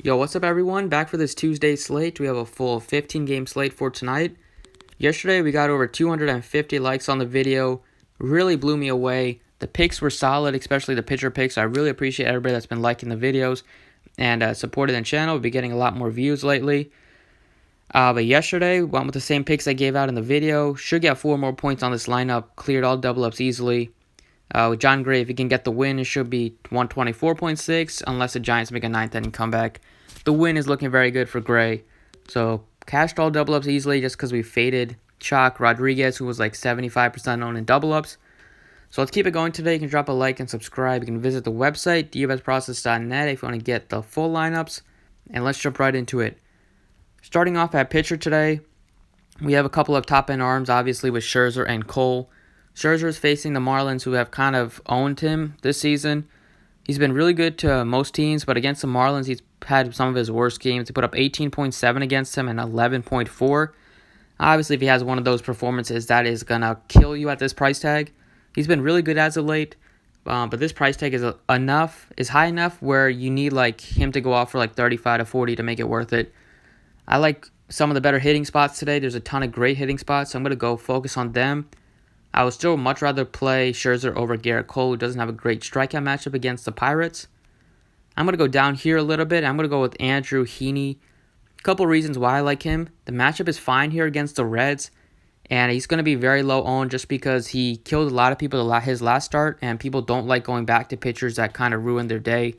Yo, what's up everyone? Back for this Tuesday slate. We have a full 15-game slate for tonight. Yesterday we got over 250 likes on the video. Really blew me away. The picks were solid, especially the pitcher picks. I really appreciate everybody that's been liking the videos and supported the channel. We'll be getting a lot more views lately. But yesterday, went with the same picks I gave out in the video. Should get 4 more points on this lineup. Cleared all double ups easily. With John Gray, if he can get the win, it should be 124.6, unless the Giants make a ninth inning comeback. The win is looking very good for Gray. So, cashed all double ups easily just because we faded Chalk Rodriguez, who was like 75% owned in double ups. So, let's keep it going today. You can drop a like and subscribe. You can visit the website, dfsprocess.net, if you want to get the full lineups. And let's jump right into it. Starting off at pitcher today, we have a couple of top-end arms, obviously, with Scherzer and Cole. Scherzer is facing the Marlins, who have kind of owned him this season. He's been really good to most teams, but against the Marlins, he's had some of his worst games. He put up 18.7 against them and 11.4. Obviously, if he has one of those performances, that is going to kill you at this price tag. He's been really good as of late, but this price tag is high enough where you need like him to go off for like 35 to 40 to make it worth it. I like some of the better hitting spots today. There's a ton of great hitting spots, so I'm going to go focus on them. I would still much rather play Scherzer over Garrett Cole, who doesn't have a great strikeout matchup against the Pirates. I'm going to go down here a little bit. I'm going to go with Andrew Heaney. A couple reasons why I like him. The matchup is fine here against the Reds, and he's going to be very low owned just because he killed a lot of people his last start, and people don't like going back to pitchers that kind of ruin their day.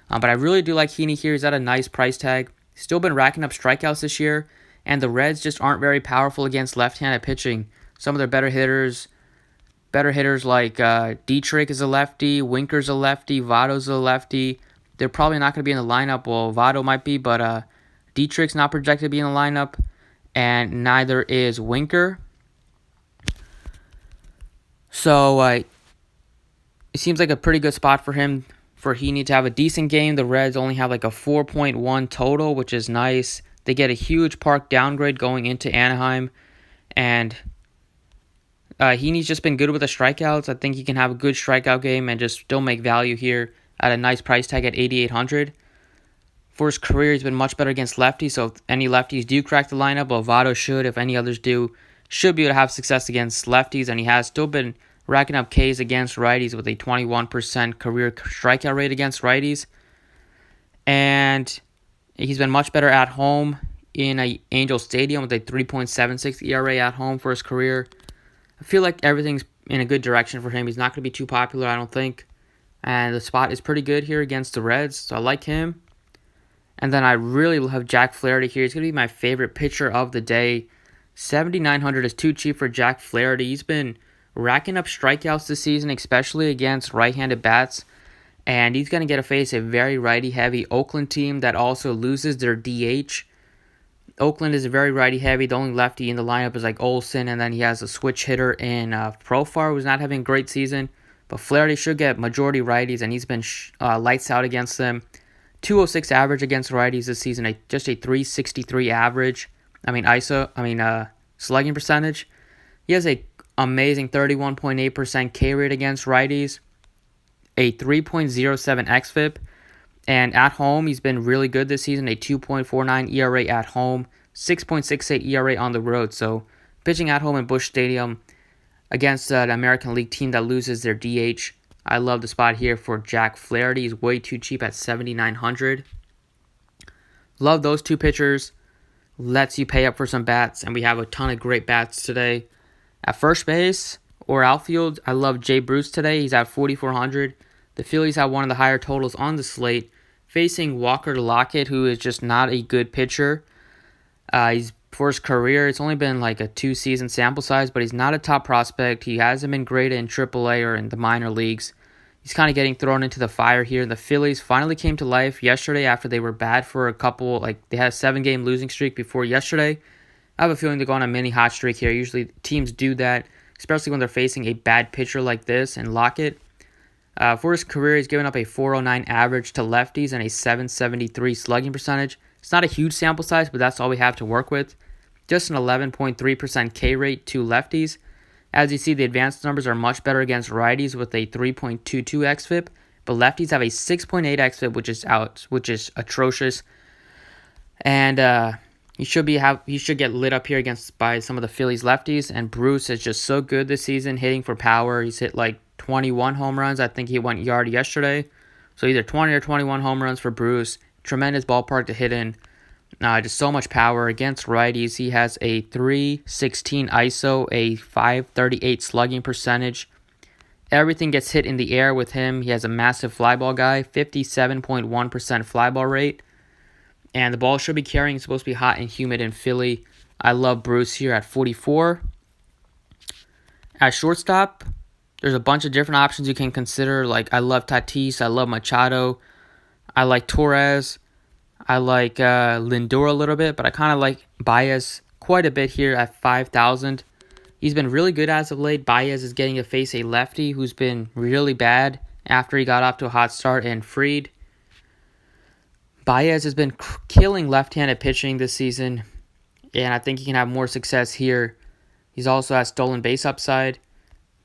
But I really do like Heaney here. He's at a nice price tag. Still been racking up strikeouts this year, and the Reds just aren't very powerful against left-handed pitching. Some of their better hitters like Dietrich is a lefty, Winker's a lefty, Votto's a lefty. They're probably not going to be in the lineup. Well, Votto might be, but Dietrich's not projected to be in the lineup, and neither is Winker. So it seems like a pretty good spot for him. For Heaney to have a decent game. The Reds only have like a 4.1 total, which is nice. They get a huge park downgrade going into Anaheim, and Heaney's just been good with the strikeouts. I think he can have a good strikeout game and just still make value here at a nice price tag at 8,800. For his career, he's been much better against lefties, so if any lefties do crack the lineup, Votto should, if any others do, should be able to have success against lefties, and he has still been racking up Ks against righties with a 21% career strikeout rate against righties. And he's been much better at home in Angel Stadium with a 3.76 ERA at home for his career. I feel like everything's in a good direction for him. He's not going to be too popular, I don't think. And the spot is pretty good here against the Reds, so I like him. And then I really love Jack Flaherty here. He's going to be my favorite pitcher of the day. 7,900 is too cheap for Jack Flaherty. He's been racking up strikeouts this season, especially against right-handed bats. And he's going to get to face a very righty-heavy Oakland team that also loses their DH. Oakland is very righty-heavy. The only lefty in the lineup is like Olsen, and then he has a switch hitter in Profar, who's not having a great season. But Flaherty should get majority righties, and he's been lights out against them. 206 average against righties this season, just a 363 average. Slugging percentage. He has a amazing 31.8% K rate against righties, a 3.07 xFIP, and at home he's been really good this season, a 2.49 ERA at home, 6.68 ERA on the road. So pitching at home in Busch Stadium against an American League team that loses their DH, I love the spot here for Jack Flaherty. He's way too cheap at 7,900. Love those two pitchers. Lets you pay up for some bats, and we have a ton of great bats today. At first base or outfield, I love Jay Bruce today. He's at 4,400. The Phillies have one of the higher totals on the slate, facing Walker Lockett, who is just not a good pitcher. For his career, it's only been like a 2-season sample size, but he's not a top prospect. He hasn't been great in AAA or in the minor leagues. He's kind of getting thrown into the fire here. The Phillies finally came to life yesterday after they were bad for a couple, they had a 7-game losing streak before yesterday. I have a feeling they're going on a mini hot streak here. Usually teams do that, especially when they're facing a bad pitcher like this and Lockett. For his career, he's given up a 409 average to lefties and a 773 slugging percentage. It's not a huge sample size, but that's all we have to work with. Just an 11.3% K rate to lefties. As you see, the advanced numbers are much better against righties with a 3.22 xFIP but lefties have a 6.8 xFIP, which is atrocious. And he should get lit up here by some of the Phillies lefties. And Bruce is just so good this season, hitting for power. He's hit like 21 home runs. I think he went yard yesterday. So either 20 or 21 home runs for Bruce. Tremendous ballpark to hit in. Just so much power against righties. He has a 316 ISO, a 538 slugging percentage. Everything gets hit in the air with him. He has a massive fly ball guy, 57.1% fly ball rate. And the ball should be carrying. It's supposed to be hot and humid in Philly. I love Bruce here at 44. At shortstop, there's a bunch of different options you can consider. Like, I love Tatis. I love Machado. I like Torres. I like Lindor a little bit. But I kind of like Baez quite a bit here at 5,000. He's been really good as of late. Baez is getting to face a lefty who's been really bad after he got off to a hot start and Fried. Baez has been killing left-handed pitching this season, and I think he can have more success here. He's also has stolen base upside.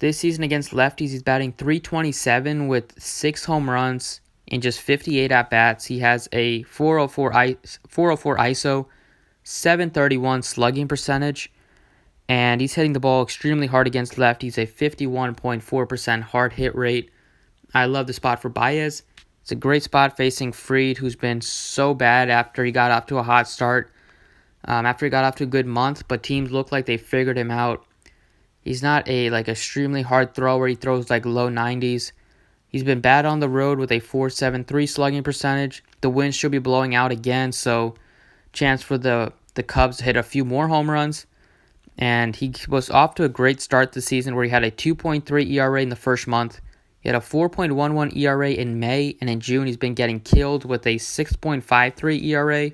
This season against lefties, he's batting .327 with 6 home runs in just 58 at-bats. He has a 404 ISO, 731 slugging percentage, and he's hitting the ball extremely hard against lefties, a 51.4% hard hit rate. I love the spot for Baez. It's a great spot facing Fried, who's been so bad after he got off to a hot start, after he got off to a good month, but teams look like they figured him out. He's not a extremely hard thrower. He throws like low 90s. He's been bad on the road with a .473 slugging percentage. The wind should be blowing out again, so chance for the Cubs to hit a few more home runs. And he was off to a great start this season where he had a 2.3 ERA in the first month. He had a 4.11 ERA in May, and in June he's been getting killed with a 6.53 ERA.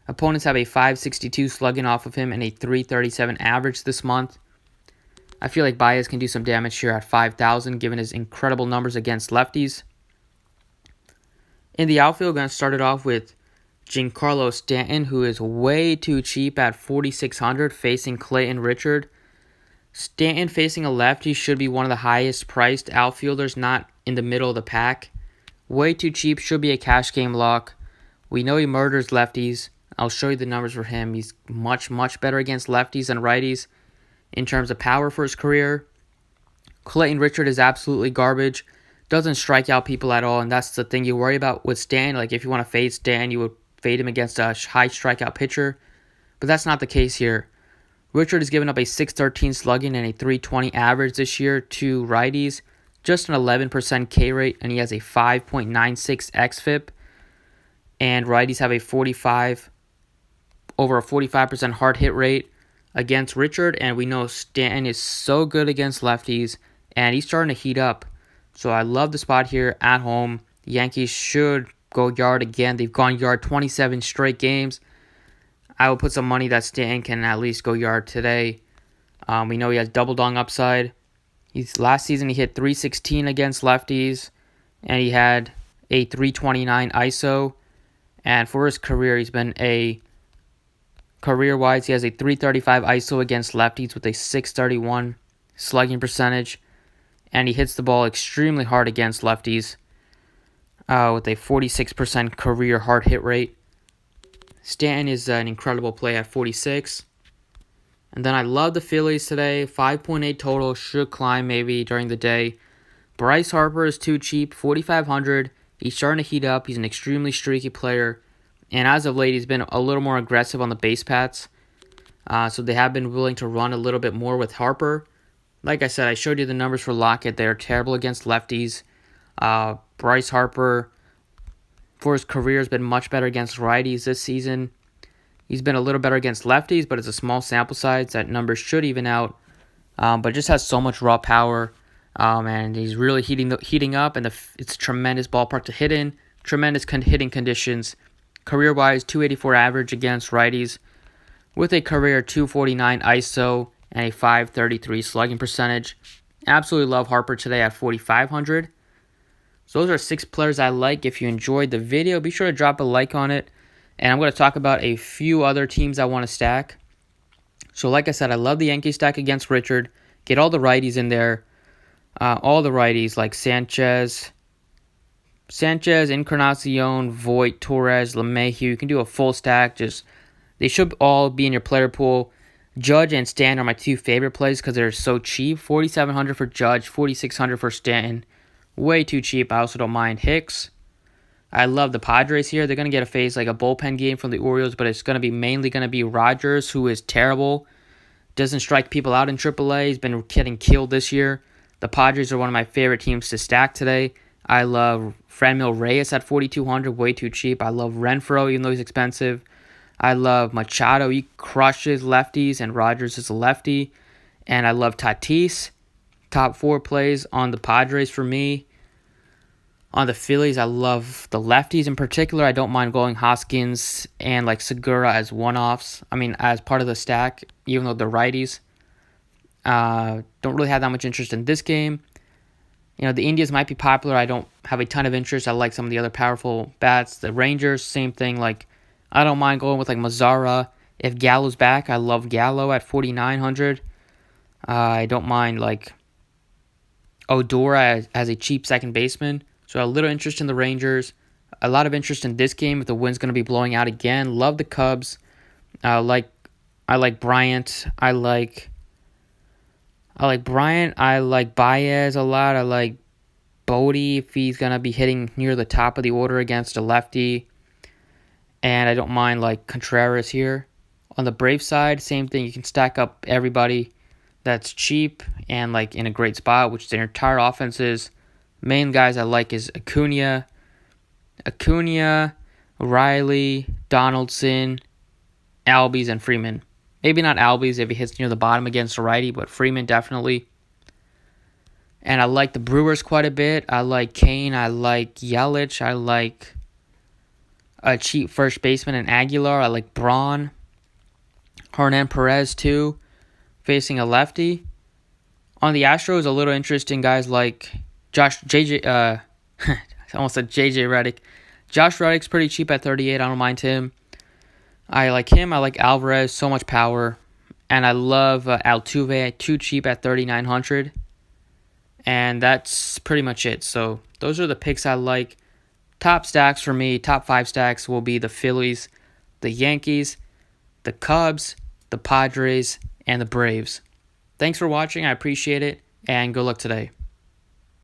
Opponents have a 5.62 slugging off of him and a 3.37 average this month. I feel like Baez can do some damage here at 5,000 given his incredible numbers against lefties. In the outfield, going to start it off with Giancarlo Stanton, who is way too cheap at 4,600 facing Clayton Richard. Stanton facing a lefty should be one of the highest priced outfielders, not in the middle of the pack. Way too cheap, should be a cash game lock. We know he murders lefties. I'll show you the numbers for him. He's much, much better against lefties than righties in terms of power for his career. Clayton Richard is absolutely garbage. Doesn't strike out people at all, and that's the thing you worry about with Stanton. Like, if you want to fade Stanton, you would fade him against a high strikeout pitcher. But that's not the case here. Richard has given up a 6.13 slugging and a 3.20 average this year to righties, just an 11% K rate, and he has a 5.96 xFIP. And righties have over a 45% hard hit rate against Richard, and we know Stanton is so good against lefties, and he's starting to heat up. So I love the spot here at home. The Yankees should go yard again. They've gone yard 27 straight games. I will put some money that Stanton can at least go yard today. We know he has double dong upside. Last season he hit .316 against lefties, and he had a 329 ISO. And for his career, career-wise, he has a 335 ISO against lefties with a 631 slugging percentage, and he hits the ball extremely hard against lefties with a 46% career hard hit rate. Stanton is an incredible play at 46. And then I love the Phillies today. 5.8 total, should climb maybe during the day. Bryce Harper is too cheap, 4,500. He's starting to heat up. He's an extremely streaky player. And as of late, he's been a little more aggressive on the base paths. So they have been willing to run a little bit more with Harper. Like I said, I showed you the numbers for Lockett. They are terrible against lefties. Bryce Harper, for his career, has been much better against righties this season. He's been a little better against lefties, but it's a small sample size. That number should even out. But just has so much raw power. And he's really heating up, and it's a tremendous ballpark to hit in. Tremendous hitting conditions. Career-wise, 284 average against righties with a career 249 ISO and a 533 slugging percentage. Absolutely love Harper today at 4,500. So those are 6 players I like. If you enjoyed the video, be sure to drop a like on it. And I'm going to talk about a few other teams I want to stack. So like I said, I love the Yankee stack against Richard. Get all the righties in there. All the righties like Sanchez, Sanchez, Encarnacion, Voit, Torres, LeMahieu. You can do a full stack. They should all be in your player pool. Judge and Stanton are my two favorite plays because they're so cheap. $4,700 for Judge, $4,600 for Stanton. Way too cheap. I also don't mind Hicks. I love the Padres here. They're going to get a face like a bullpen game from the Orioles, but it's mainly going to be Rogers, who is terrible. Doesn't strike people out in AAA. He's been getting killed this year. The Padres are one of my favorite teams to stack today. I love Franmil Reyes at $4,200, way too cheap. I love Renfroe, even though he's expensive. I love Machado. He crushes lefties, and Rogers is a lefty. And I love Tatis. Top 4 plays on the Padres for me. On the Phillies, I love the lefties in particular. I don't mind going Hoskins and like Segura as one-offs. As part of the stack, even though they're righties. Don't really have that much interest in this game. The Indians might be popular. I don't have a ton of interest. I like some of the other powerful bats. The Rangers, same thing. I don't mind going with Mazzara. If Gallo's back, I love Gallo at $4,900. I don't mind Odora as a cheap second baseman. So a little interest in the Rangers. A lot of interest in this game if the wind's going to be blowing out again. Love the Cubs. I like Bryant. I like Bryant. I like Baez a lot. I like Bodie if he's going to be hitting near the top of the order against a lefty. And I don't mind Contreras here. On the Brave side, same thing. You can stack up everybody that's cheap and in a great spot, which their entire offense is. Main guys I like is Acuna, Riley, Donaldson, Albies, and Freeman. Maybe not Albies if he hits near the bottom against a righty, but Freeman definitely. And I like the Brewers quite a bit. I like Kane. I like Yelich. I like a cheap first baseman in Aguilar. I like Braun. Hernan Perez too, facing a lefty. On the Astros, a little interesting guys like I almost said JJ Redick. Josh Reddick's pretty cheap at $38. I don't mind him. I like him. I like Alvarez. So much power. And I love Altuve. Too cheap at $3,900. And that's pretty much it. So those are the picks I like. Top stacks for me, top 5 stacks will be the Phillies, the Yankees, the Cubs, the Padres, and the Braves. Thanks for watching. I appreciate it. And good luck today.